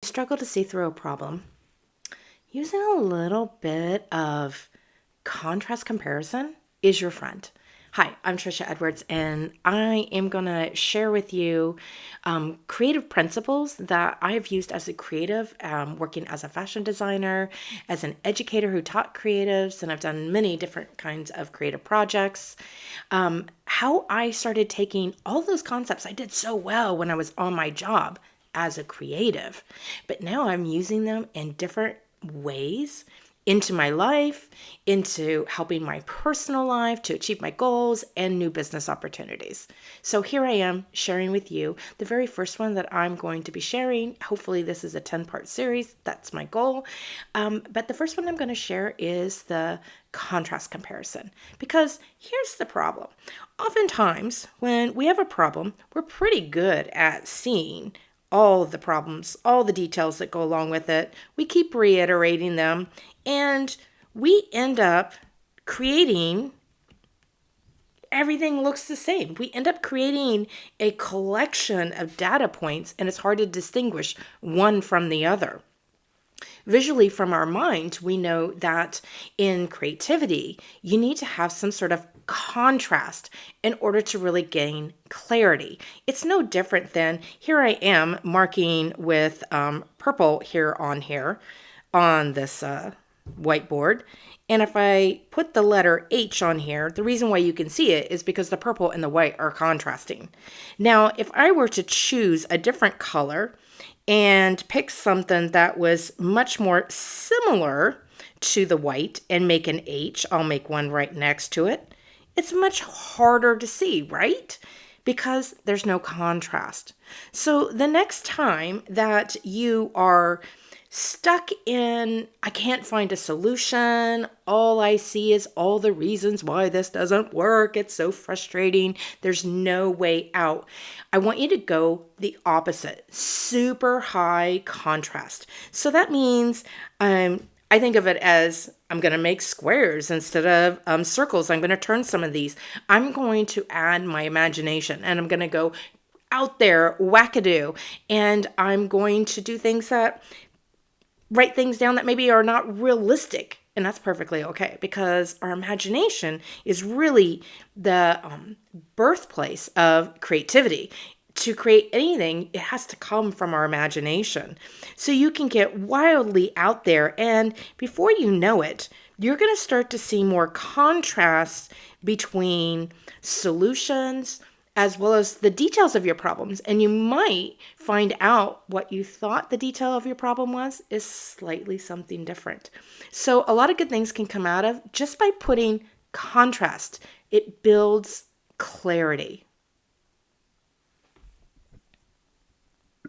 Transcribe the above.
struggle to see through a problem, using a little bit of contrast comparison is your friend. Hi, I'm Tricia Edwards, and I am going to share with you creative principles that I have used as a creative, working as a fashion designer, as an educator who taught creatives, and I've done many different kinds of creative projects. How I started taking all those concepts I did so well when I was on my job as a creative, but now I'm using them in different ways into my life, into helping my personal life to achieve my goals and new business opportunities. So here I am sharing with you the very first one that I'm going to be sharing. Hopefully this is a 10-part series. That's my goal. But the first one I'm going to share is the contrast comparison, because here's the problem. Oftentimes when we have a problem, we're pretty good at seeing all the problems, all the details that go along with it. We keep reiterating them, and we end up creating everything looks the same. We end up creating a collection of data points, and it's hard to distinguish one from the other. Visually, from our mind, we know that in creativity, you need to have some sort of contrast in order to really gain clarity. It's no different than here I am marking with purple here on this whiteboard. And if I put the letter H on here, the reason why you can see it is because the purple and the white are contrasting. Now, if I were to choose a different color and pick something that was much more similar to the white and make an H, I'll make one right next to it. It's much harder to see, right? Because there's no contrast. So the next time that you are stuck in, I can't find a solution, all I see is all the reasons why this doesn't work, it's so frustrating, there's no way out, I want you to go the opposite, super high contrast. So that means I think of it as I'm going to make squares instead of circles. I'm going to turn some of these. I'm going to add my imagination, and I'm going to go out there, wackadoo, and I'm going to do things that write things down that maybe are not realistic. And that's perfectly okay, because our imagination is really the birthplace of creativity. To create anything, it has to come from our imagination. So you can get wildly out there, and before you know it, you're going to start to see more contrast between solutions as well as the details of your problems. And you might find out what you thought the detail of your problem was is slightly something different. So a lot of good things can come out of just by putting contrast. It builds clarity.